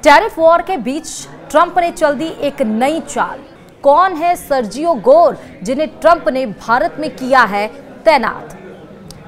Tariff war के बीच Trump ने चल दी एक नई चाल। कौन है सर्जियो गोर, जिन्हें ट्रंप ने भारत में किया है तैनात?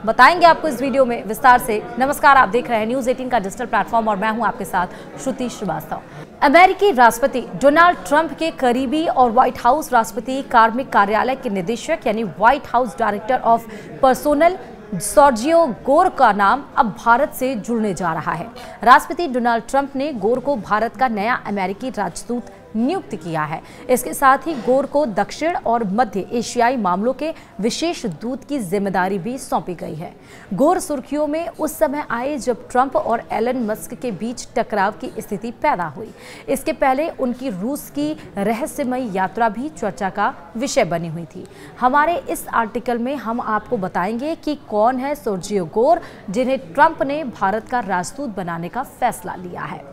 बताएंगे आपको इस वीडियो में विस्तार से। नमस्कार, आप देख रहे हैं न्यूज़ 18 का डिजिटल प्लेटफॉर्म और मैं हूं आपके साथ श्रुति श्रीवास्तव। अमेरिकी राष्ट्रपति डोनाल्ड ट्रंप के करीबी और व्हाइट हाउस राष्ट्रपति कार्मिक कार्यालय के निदेशक यानी white house director of personnel Sergio Gor का नाम अब भारत से जुड़ने जा रहा है। राष्ट्रपति डोनाल्ड ट्रंप ने गोर को भारत का नया अमेरिकी राजदूत नियुक्त किया है। इसके साथ ही गोर को दक्षिण और मध्य एशियाई मामलों के विशेष दूत की जिम्मेदारी भी सौंपी गई है। गोर सुर्खियों में उस समय आए जब ट्रंप और एलन मस्क के बीच टकराव की स्थिति पैदा हुई। इसके पहले उनकी रूस की रहस्यमयी यात्रा भी चर्चा का विषय बनी हुई थी। हमारे इस आर्टिकल में हम आपको बताएंगे कि कौन है सर्जियो गोर, जिन्हें ट्रंप ने भारत का राजदूत बनाने का फैसला लिया है।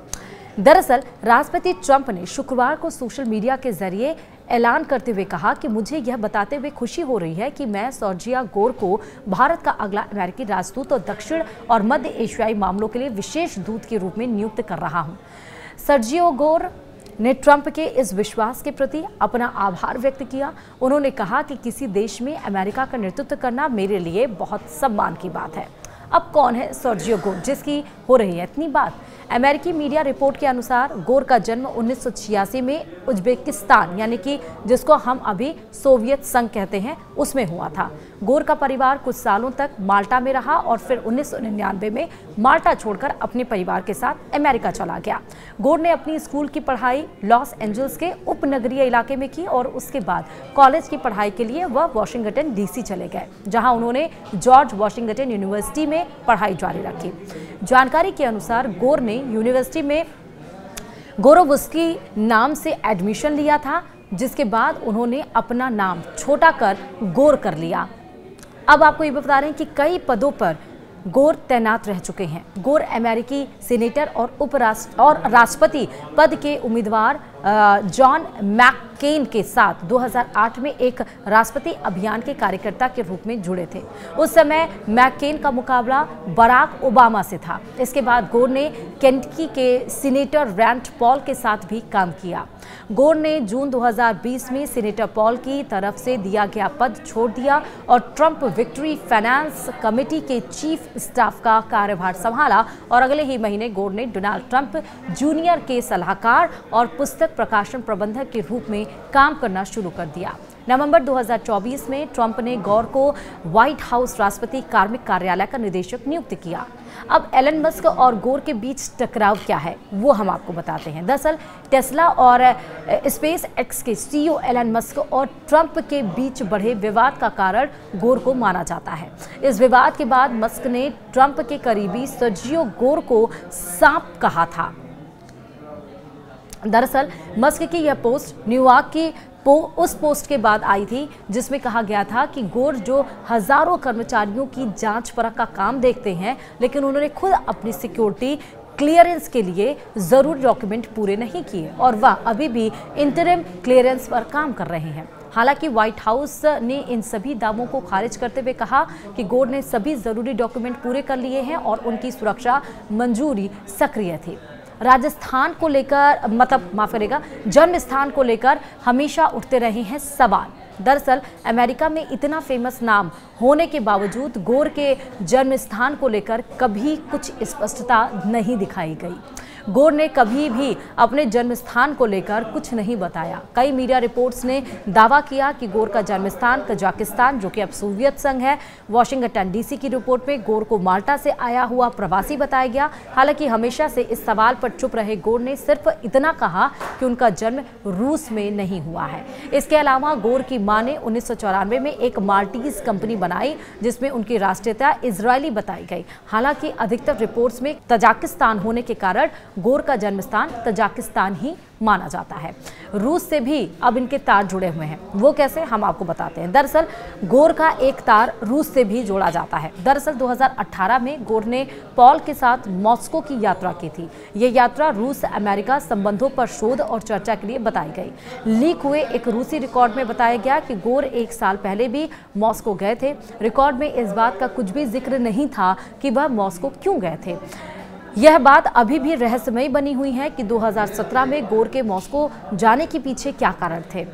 दरअसल राष्ट्रपति ट्रंप ने शुक्रवार को सोशल मीडिया के जरिए ऐलान करते हुए कहा कि मुझे यह बताते हुए खुशी हो रही है कि मैं सर्जियो गोर को भारत का अगला अमेरिकी राजदूत और दक्षिण और मध्य एशियाई मामलों के लिए विशेष दूत के रूप में नियुक्त कर रहा हूं। सर्जियो गोर ने ट्रंप के इस विश्वास के प्रति अपना आभार व्यक्त किया। उन्होंने कहा कि किसी देश में अमेरिका का नेतृत्व करना मेरे लिए बहुत सम्मान की बात है। अब कौन है सर्जियो गोर, जिसकी हो रही है इतनी बात? अमेरिकी मीडिया रिपोर्ट के अनुसार गोर का जन्म 1986 में उज्बेकिस्तान यानी कि जिसको हम अभी सोवियत संघ कहते हैं उसमें हुआ था। गोर का परिवार कुछ सालों तक माल्टा में रहा और फिर 1999 में माल्टा छोड़कर अपने परिवार के साथ अमेरिका चला गया। गोर ने अपनी स्कूल की पढ़ाई लॉस एंजल्स के उपनगरीय इलाके में की और उसके बाद कॉलेज की पढ़ाई के लिए वह वाशिंगटन डीसी चले गए, जहां उन्होंने जॉर्ज वाशिंगटन यूनिवर्सिटी में पढ़ाई जारी रखी। जानकारी के अनुसार गोर ने यूनिवर्सिटी में गोरोवस्की नाम से एडमिशन लिया था, जिसके बाद उन्होंने अपना नाम छोटा कर गोर कर लिया। अब आपको ये बता रहे हैं कि कई पदों पर गोर तैनात रह चुके हैं। गोर अमेरिकी सीनेटर और राष्ट्रपति पद के उम्मीदवार जॉन मैककेन के साथ 2008 में एक राष्ट्रपति अभियान के कार्यकर्ता के रूप में जुड़े थे। उस समय मैककेन का मुकाबला बराक ओबामा से था। इसके बाद गोर ने केंटकी के सीनेटर रैंड पॉल के साथ भी काम किया। गोर ने जून 2020 में सीनेटर पॉल की तरफ से दिया गया पद छोड़ दिया और ट्रंप विक्ट्री फाइनेंस कमेटी के चीफ स्टाफ का कार्यभार संभाला और अगले ही महीने गोर ने डोनाल्ड ट्रंप जूनियर के सलाहकार और पुस्तक प्रकाशन प्रबंधक के रूप में काम करना शुरू कर दिया। नवंबर 2024 में ट्रंप ने गोर को व्हाइट हाउस राष्ट्रपति कार्मिक कार्यालय का निदेशक नियुक्त किया। अब एलन मस्क और गोर के बीच टकराव क्या है वो हम आपको बताते हैं। दरअसल टेस्ला और स्पेस एक्स के सीईओ एलन मस्क और ट्रंप के बीच बढ़े विवाद का कारण गोर को माना जाता है। इस विवाद के बाद मस्क ने ट्रंप के करीबी सर्जियो गोर को सांप कहा था। दरअसल मस्क की यह पोस्ट न्यूयॉर्क की उस पोस्ट के बाद आई थी जिसमें कहा गया था कि गोर जो हजारों कर्मचारियों की जांच परख का काम देखते हैं, लेकिन उन्होंने खुद अपनी सिक्योरिटी क्लियरेंस के लिए जरूरी डॉक्यूमेंट पूरे नहीं किए और वह अभी भी इंटरिम क्लियरेंस पर काम कर रहे हैं। हालांकि व्हाइट हाउस ने इन सभी दावों को खारिज करते हुए कहा कि गोर ने सभी जरूरी डॉक्यूमेंट पूरे कर लिए हैं और उनकी सुरक्षा मंजूरी सक्रिय थी। राजस्थान को लेकर जन्म स्थान को लेकर हमेशा उठते रहे हैं सवाल। दरअसल अमेरिका में इतना फेमस नाम होने के बावजूद गोर के जन्म स्थान को लेकर कभी कुछ स्पष्टता नहीं दिखाई गई। गोर ने कभी भी अपने जन्म स्थान को लेकर कुछ नहीं बताया। कई मीडिया रिपोर्ट्स ने दावा किया कि गोर का जन्म स्थान कजाकिस्तान, जो कि अब सोवियत संघ है। वाशिंगटन डीसी की रिपोर्ट में गोर को माल्टा से आया हुआ प्रवासी बताया गया। हालांकि हमेशा से इस सवाल पर चुप रहे गोर ने सिर्फ इतना कहा कि उनका जन्म रूस में नहीं हुआ है। इसके अलावा गोर की मां ने 1994 में एक माल्टीज कंपनी बनाई जिसमें उनकी राष्ट्रीयता इजरायली बताई गई। हालांकि अधिकतर रिपोर्ट्स में तजाकिस्तान होने के कारण गोर का जन्मस्थान तजाकिस्तान ही माना जाता है। रूस से भी अब इनके तार जुड़े हुए हैं। वो कैसे, हम आपको बताते हैं। दरअसल गोर का एक तार रूस से भी जोड़ा जाता है। दरअसल 2018 में गोर ने पॉल के साथ मॉस्को की यात्रा की थी। ये यात्रा रूस अमेरिका संबंधों पर शोध और चर्चा के लिए बताई गई। लीक हुए एक रूसी रिकॉर्ड में बताया गया कि गोर 1 साल पहले भी मॉस्को गए थे। रिकॉर्ड में इस बात का कुछ भी जिक्र नहीं था कि वह मॉस्को क्यों गए थे। यह बात अभी भी रहस्यमयी बनी हुई है कि 2017 में गोर के मॉस्को जाने के पीछे क्या कारण थे।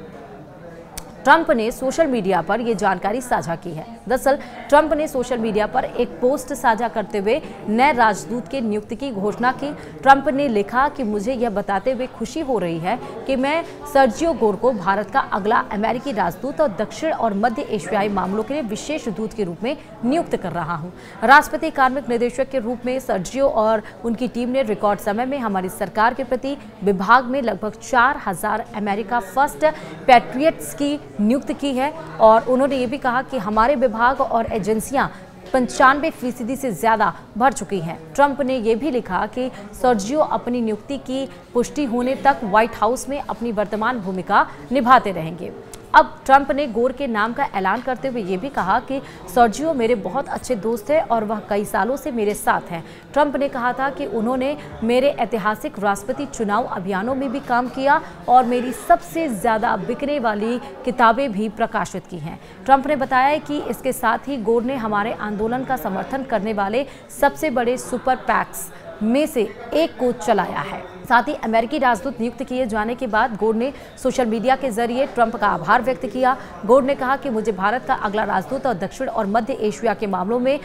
ट्रंप ने सोशल मीडिया पर यह जानकारी साझा की है। दरअसल ट्रंप ने सोशल मीडिया पर एक पोस्ट साझा करते हुए नए राजदूत के नियुक्ति की घोषणा की। ट्रंप ने लिखा कि मुझे यह बताते हुए खुशी हो रही है कि मैं सर्जियो गोर को भारत का अगला अमेरिकी राजदूत और दक्षिण और मध्य एशियाई मामलों के लिए विशेष दूत के रूप में नियुक्त कर रहा हूं। राष्ट्रपति कार्मिक निदेशक के रूप में सर्जियो और उनकी टीम ने रिकॉर्ड समय में हमारी सरकार के प्रति विभाग में लगभग 4000 अमेरिका फर्स्ट पैट्रियट्स की नियुक्त की है। और उन्होंने ये भी कहा कि हमारे विभाग और एजेंसियां 95% से ज्यादा भर चुकी हैं। ट्रंप ने यह भी लिखा कि सर्जियो अपनी नियुक्ति की पुष्टि होने तक व्हाइट हाउस में अपनी वर्तमान भूमिका निभाते रहेंगे। अब ट्रंप ने गोर के नाम का ऐलान करते हुए ये भी कहा कि सर्जियो मेरे बहुत अच्छे दोस्त हैं और वह कई सालों से मेरे साथ हैं। ट्रंप ने कहा था कि उन्होंने मेरे ऐतिहासिक राष्ट्रपति चुनाव अभियानों में भी काम किया और मेरी सबसे ज़्यादा बिकने वाली किताबें भी प्रकाशित की हैं। ट्रंप ने बताया कि इसके साथ ही गोर ने हमारे आंदोलन का समर्थन करने वाले सबसे बड़े सुपर पैक्स में से एक को चलाया है। साथ ही अमेरिकी राजदूत नियुक्त किए जाने के बाद गोर ने सोशल मीडिया के जरिए ट्रंप का आभार व्यक्त किया। गोर ने कहा कि मुझे भारत का अगला राजदूत और दक्षिण और मध्य एशिया के मामलों में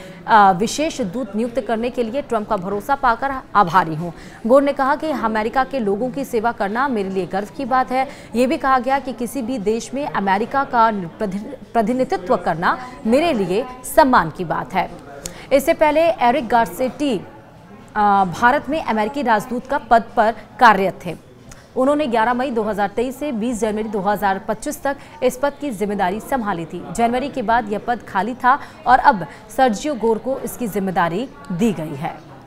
विशेष दूत नियुक्त करने के लिए ट्रंप का भरोसा पाकर आभारी हूं। गोर ने कहा कि अमेरिका के लोगों की सेवा करना मेरे लिए गर्व की बात है। ये भी कहा गया कि किसी भी देश में अमेरिका का प्रतिनिधित्व करना मेरे लिए सम्मान की बात है। इससे पहले एरिक गारसेटी भारत में अमेरिकी राजदूत का पद पर कार्यरत थे। उन्होंने 11 मई 2023 से 20 जनवरी 2025 तक इस पद की जिम्मेदारी संभाली थी। जनवरी के बाद यह पद खाली था और अब सर्जियो गोर को इसकी जिम्मेदारी दी गई है।